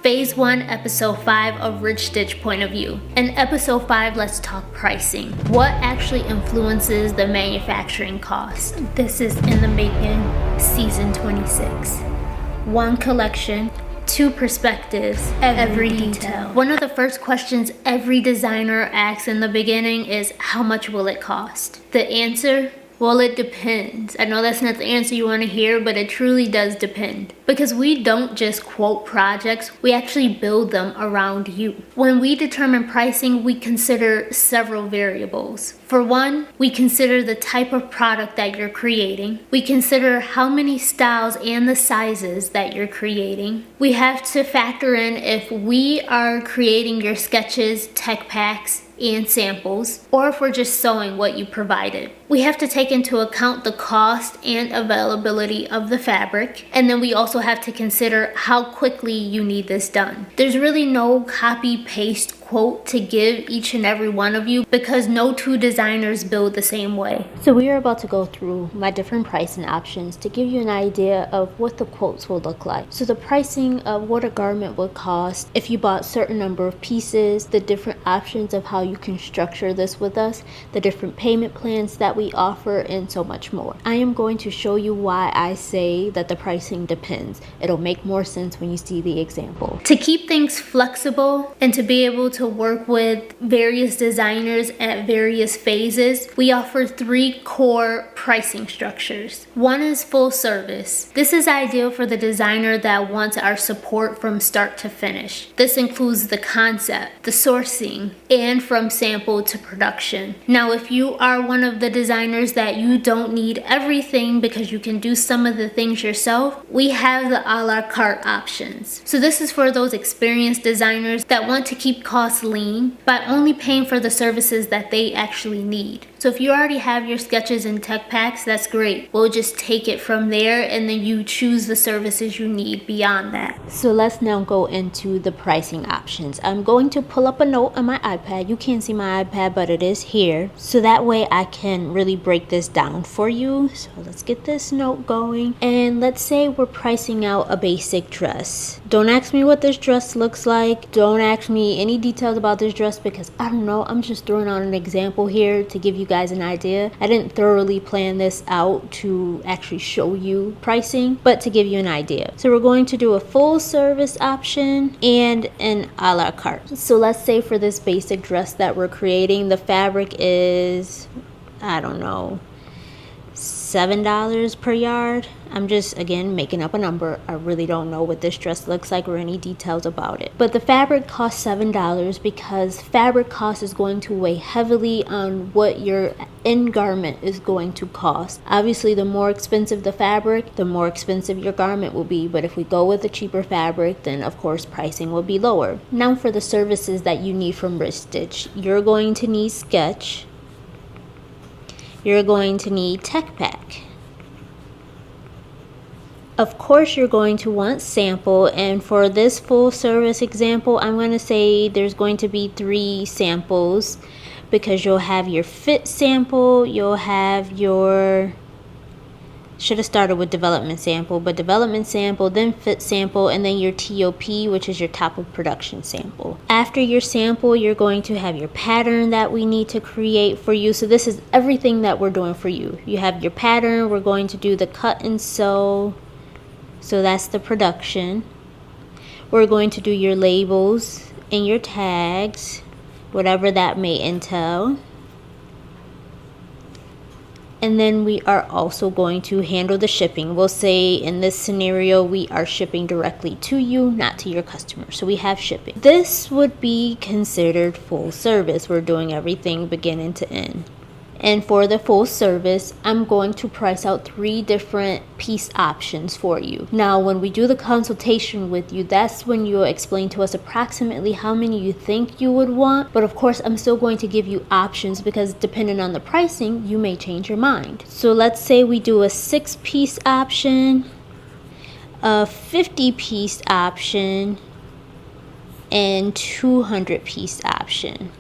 Phase 1, Episode 5 of Riche Stitch Point of View. In Episode 5, let's talk pricing. What actually influences the manufacturing cost? This is in the making, Season 26. 1 collection, 2 perspectives, every detail. One of the first questions every designer asks in the beginning is, how much will it cost? The answer? Well, it depends. I know that's not the answer you want to hear, but it truly does depend. Because we don't just quote projects, we actually build them around you. When we determine pricing, we consider several variables. For one, we consider the type of product that you're creating. We consider how many styles and the sizes that you're creating. We have to factor in if we are creating your sketches, tech packs, and samples, or if we're just sewing what you provided. We have to take into account the cost and availability of the fabric, and then we also have to consider how quickly you need this done. There's really no copy-paste quote to give each and every one of you because no two designers build the same way. So we are about to go through my different pricing options to give you an idea of what the quotes will look like. So the pricing of what a garment would cost if you bought a certain number of pieces, the different options of how you can structure this with us, the different payment plans that we offer, and so much more. I am going to show you why I say that the pricing depends. It'll make more sense when you see the example. To keep things flexible and to be able to work with various designers at various phases, we offer 3 core pricing structures. One is full service. This is ideal for the designer that wants our support from start to finish. This includes the concept, the sourcing, and from sample to production. Now, if you are one of the designers that you don't need everything because you can do some of the things yourself, we have the a la carte options. So this is for those experienced designers that want to keep costs lean by only paying for the services that they actually need. So if you already have your sketches and tech packs, that's great. We'll just take it from there and then you choose the services you need beyond that. So let's now go into the pricing options. I'm going to pull up a note on my iPad. You can't see my iPad, but it is here. So that way I can really break this down for you. So let's get this note going. And let's say we're pricing out a basic dress. Don't ask me what this dress looks like. Don't ask me any details about this dress because I don't know. I'm just throwing out an example here to give you guys an idea. I didn't thoroughly plan this out to actually show you pricing, but to give you an idea. So we're going to do a full service option and an a la carte. So let's say for this basic dress that we're creating, the fabric is, I don't know, $7 per yard. I'm just, again, making up a number. I really don't know what this dress looks like or any details about it. But the fabric costs $7 because fabric cost is going to weigh heavily on what your end garment is going to cost. Obviously, the more expensive the fabric, the more expensive your garment will be. But if we go with a cheaper fabric, then of course pricing will be lower. Now for the services that you need from Riche Stitch. You're going to need sketch. You're going to need tech pack. Of course, you're going to want sample, and for this full service example, I'm going to say there's going to be 3 samples because you'll have your fit sample, you'll have your, should have started with development sample, but development sample, then fit sample, and then your TOP, which is your top of production sample. After your sample, you're going to have your pattern that we need to create for you. So this is everything that we're doing for you. You have your pattern, we're going to do the cut and sew. So that's the production. We're going to do your labels and your tags, whatever that may entail. And then we are also going to handle the shipping. We'll say in this scenario, we are shipping directly to you, not to your customer. So we have shipping. This would be considered full service. We're doing everything beginning to end. And for the full service, I'm going to price out 3 different piece options for you. Now, when we do the consultation with you, that's when you'll explain to us approximately how many you think you would want. But of course, I'm still going to give you options because depending on the pricing, you may change your mind. So let's say we do a 6-piece option, a 50-piece option, and 200-piece option.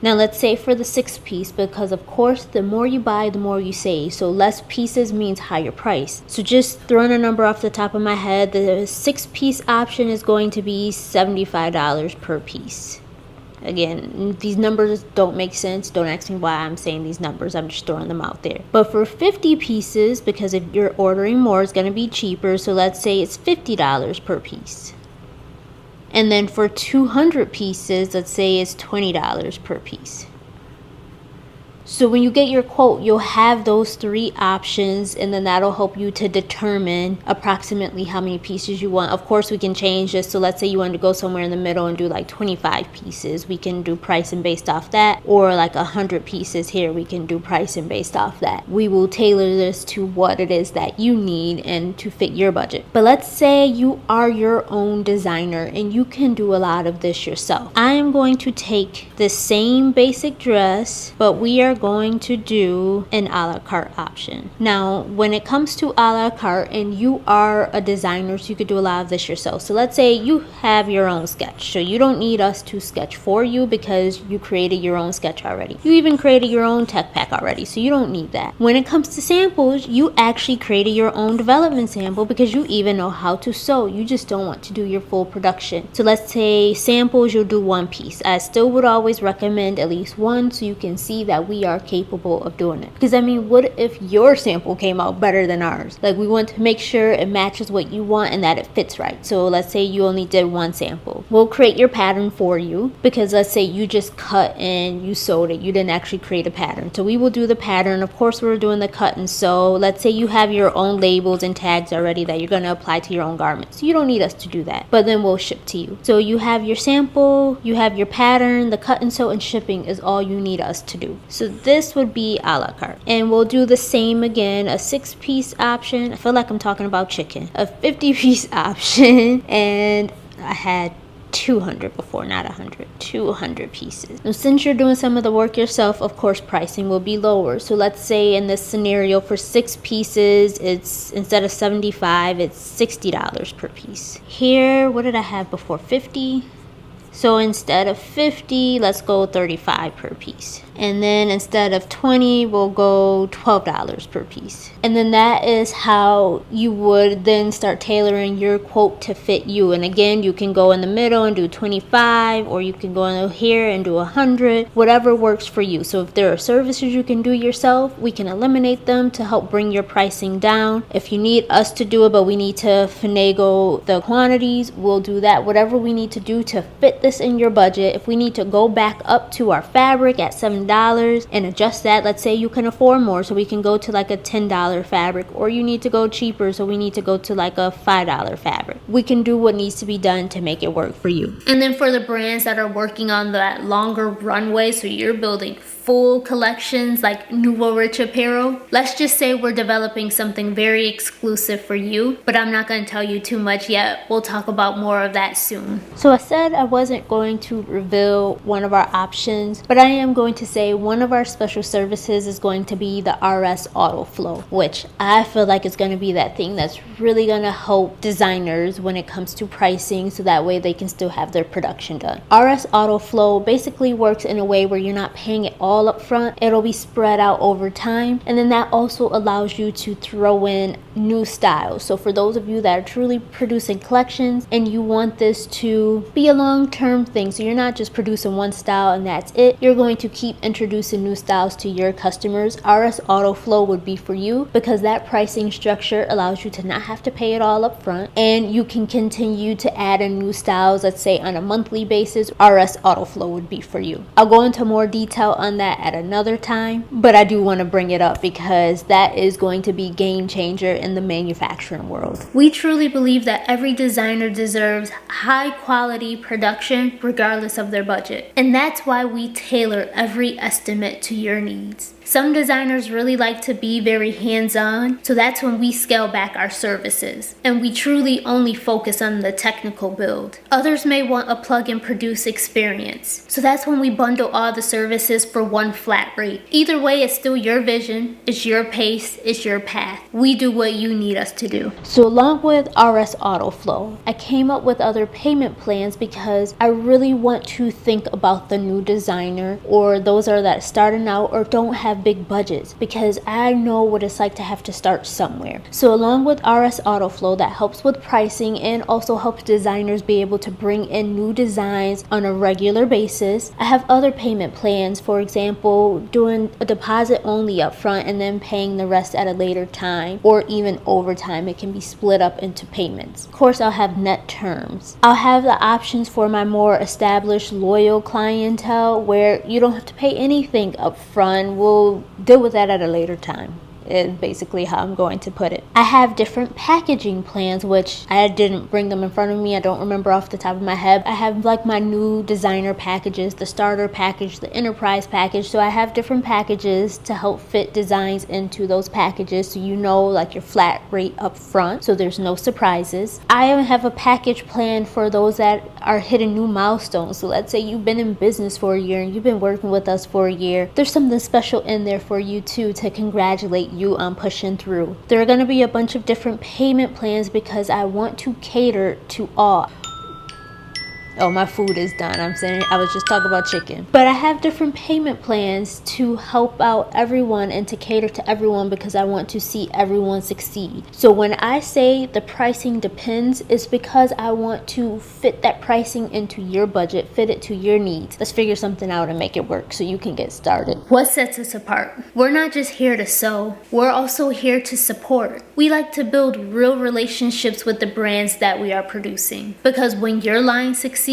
Now let's say for the 6-piece, because of course the more you buy, the more you save. So less pieces means higher price. So just throwing a number off the top of my head, the 6-piece option is going to be $75 per piece. Again, these numbers don't make sense. Don't ask me why I'm saying these numbers. I'm just throwing them out there. But for 50 pieces, because if you're ordering more, it's going to be cheaper. So let's say it's $50 per piece. And then for 200 pieces, let's say it's $20 per piece. So when you get your quote, you'll have those 3 options, and then that'll help you to determine approximately how many pieces you want. Of course, we can change this. So let's say you want to go somewhere in the middle and do like 25 pieces. We can do pricing based off that. Or like 100 pieces here, we can do pricing based off that. We will tailor this to what it is that you need and to fit your budget. But let's say you are your own designer and you can do a lot of this yourself. I am going to take the same basic dress, but we are going to do an a la carte option. Now, when it comes to a la carte and you are a designer, so you could do a lot of this yourself. So let's say you have your own sketch. So you don't need us to sketch for you because you created your own sketch already. You even created your own tech pack already, so you don't need that. When it comes to samples, you actually created your own development sample because you even know how to sew. You just don't want to do your full production. So let's say samples, you'll do 1 piece. I still would always recommend at least 1 so you can see that we are capable of doing it. Because I mean, what if your sample came out better than ours? Like, we want to make sure it matches what you want and that it fits right. So let's say you only did 1 sample. We'll create your pattern for you, because let's say you just cut and you sewed it. You didn't actually create a pattern. So we will do the pattern. Of course, we're doing the cut and sew. Let's say you have your own labels and tags already that you're going to apply to your own garments. So you don't need us to do that, but then we'll ship to you. So you have your sample, you have your pattern, the cut and sew and shipping is all you need us to do. So this would be a la carte. And we'll do the same again, a 6-piece option. I feel like I'm talking about chicken. A 50-piece option, and I had 200 before, not 100. 200 pieces. Now, since you're doing some of the work yourself, of course pricing will be lower. So let's say in this scenario for 6 pieces, it's instead of $75, it's $60 per piece. Here, what did I have before? 50. So instead of 50, let's go 35 per piece. And then instead of 20, we'll go $12 per piece. And then that is how you would then start tailoring your quote to fit you. And again, you can go in the middle and do 25, or you can go in here and do 100, whatever works for you. So if there are services you can do yourself, we can eliminate them to help bring your pricing down. If you need us to do it, but we need to finagle the quantities, we'll do that. Whatever we need to do to fit this in your budget. If we need to go back up to our fabric at $7 and adjust that, let's say you can afford more, so we can go to like a $10 fabric, or you need to go cheaper, so we need to go to like a $5 fabric. We can do what needs to be done to make it work for you. And then for the brands that are working on that longer runway, so you're building full collections like Nouveau Riche apparel, let's just say we're developing something very exclusive for you, but I'm not going to tell you too much yet. We'll talk about more of that soon. So I said I wasn't going to reveal one of our options, but I am going to say one of our special services is going to be the RS AutoFlow, which I feel like is going to be that thing that's really going to help designers when it comes to pricing, so that way they can still have their production done. RS AutoFlow basically works in a way where you're not paying it all up front. It'll be spread out over time, and then that also allows you to throw in new styles. So for those of you that are truly producing collections and you want this to be a long-term thing, so you're not just producing one style and that's it, you're going to keep introducing new styles to your customers, RS AutoFlow would be for you, because that pricing structure allows you to not have to pay it all up front, and you can continue to add in new styles, let's say on a monthly basis. RS AutoFlow would be for you. I'll go into more detail on that at another time, but I do want to bring it up because that is going to be game changer in the manufacturing world. We truly believe that every designer deserves high quality production regardless of their budget, and that's why we tailor every estimate to your needs. Some designers really like to be very hands-on, so that's when we scale back our services, and we truly only focus on the technical build. Others may want a plug and produce experience, so that's when we bundle all the services for one flat rate. Either way, it's still your vision, it's your pace, it's your path. We do what you need us to do. So along with RS AutoFlow, I came up with other payment plans because I really want to think about the new designer or those that starting out or don't have big budgets, because I know what it's like to have to start somewhere. So along with RS AutoFlow, that helps with pricing and also helps designers be able to bring in new designs on a regular basis. I have other payment plans, for example, doing a deposit only up front and then paying the rest at a later time, or even over time. It can be split up into payments. Of course, I'll have net terms. I'll have the options for my more established loyal clientele where you don't have to pay anything up front. We'll deal with that at a later time. Is basically how I'm going to put it. I have different packaging plans, which I didn't bring them in front of me. I don't remember off the top of my head. I have like my new designer packages, the starter package, the enterprise package. So I have different packages to help fit designs into those packages, so you know like your flat rate up front, so there's no surprises. I have a package plan for those that are hitting new milestones. So let's say you've been in business for a year and you've been working with us for a year. There's something special in there for you too, to congratulate you on pushing through. There are going to be a bunch of different payment plans because I want to cater to all. Oh, my food is done. I was just talking about chicken. But I have different payment plans to help out everyone and to cater to everyone because I want to see everyone succeed. So when I say the pricing depends, it's because I want to fit that pricing into your budget, fit it to your needs. Let's figure something out and make it work so you can get started. What sets us apart? We're not just here to sew. We're also here to support. We like to build real relationships with the brands that we are producing, because when your line succeeds,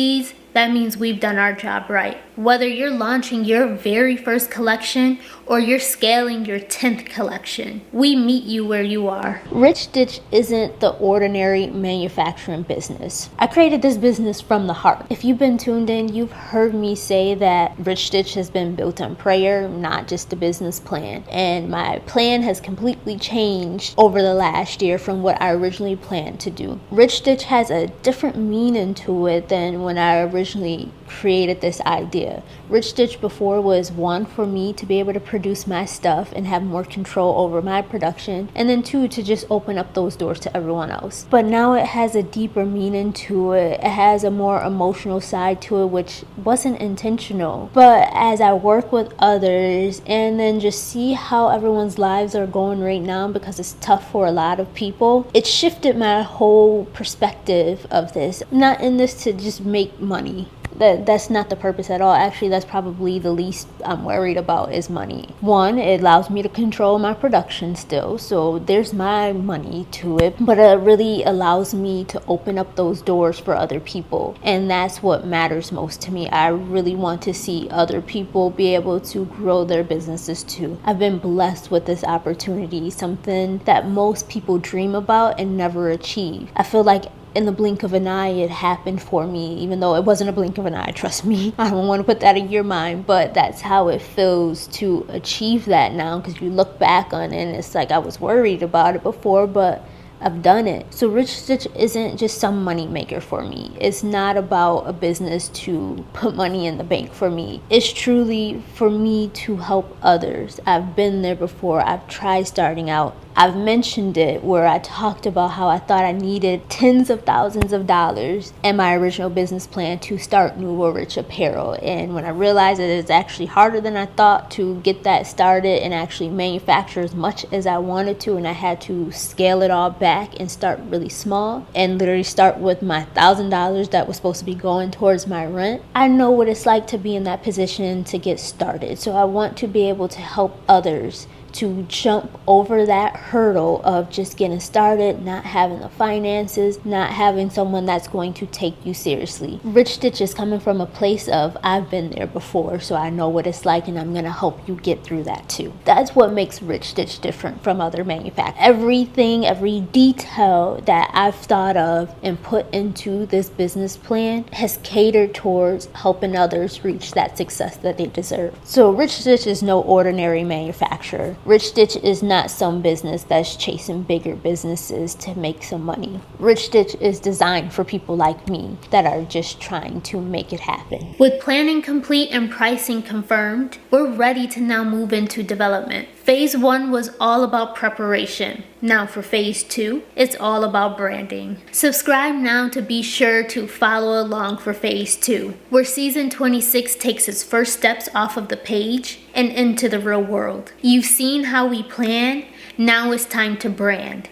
that means we've done our job right. Whether you're launching your very first collection or you're scaling your 10th collection, we meet you where you are. Riche Stitch isn't the ordinary manufacturing business. I created this business from the heart. If you've been tuned in, you've heard me say that Riche Stitch has been built on prayer, not just a business plan. And my plan has completely changed over the last year from what I originally planned to do. Riche Stitch has a different meaning to it than when I originally created this idea. Riche Stitch before was one, for me to be able to produce my stuff and have more control over my production, and then two, to just open up those doors to everyone else. But now it has a deeper meaning to it. It has a more emotional side to it, which wasn't intentional. But as I work with others and then just see how everyone's lives are going right now, because it's tough for a lot of people, it shifted my whole perspective of this. I'm not in this to just make money. That's not the purpose at all. Actually, that's probably the least I'm worried about is money. One, it allows me to control my production still, so there's my money to it, but it really allows me to open up those doors for other people, and that's what matters most to me. I really want to see other people be able to grow their businesses too. I've been blessed with this opportunity, something that most people dream about and never achieve. I feel like in the blink of an eye it happened for me, even though it wasn't a blink of an eye, trust me. I don't want to put that in your mind, but that's how it feels to achieve that now, because you look back on it and it's like I was worried about it before, but I've done it. So Riche Stitch isn't just some money maker for me. It's not about a business to put money in the bank for me. It's truly for me to help others. I've been there before. I've tried starting out. I've mentioned it where I talked about how I thought I needed tens of thousands of dollars in my original business plan to start Nouveau Riche Apparel. And when I realized that it's actually harder than I thought to get that started and actually manufacture as much as I wanted to, and I had to scale it all back and start really small and literally start with my $1,000 that was supposed to be going towards my rent, I know what it's like to be in that position to get started. So I want to be able to help others to jump over that hurdle of just getting started, not having the finances, not having someone that's going to take you seriously. Riche Stitch is coming from a place of, I've been there before, so I know what it's like, and I'm going to help you get through that too. That's what makes Riche Stitch different from other manufacturers. Everything, every detail that I've thought of and put into this business plan has catered towards helping others reach that success that they deserve. So Riche Stitch is no ordinary manufacturer. Riche Stitch is not some business that's chasing bigger businesses to make some money. Riche Stitch is designed for people like me that are just trying to make it happen. With planning complete and pricing confirmed, we're ready to now move into development. Phase 1 was all about preparation. Now for phase 2, it's all about branding. Subscribe now to be sure to follow along for phase 2, where season 26 takes its first steps off of the page and into the real world. You've seen how we plan. Now it's time to brand.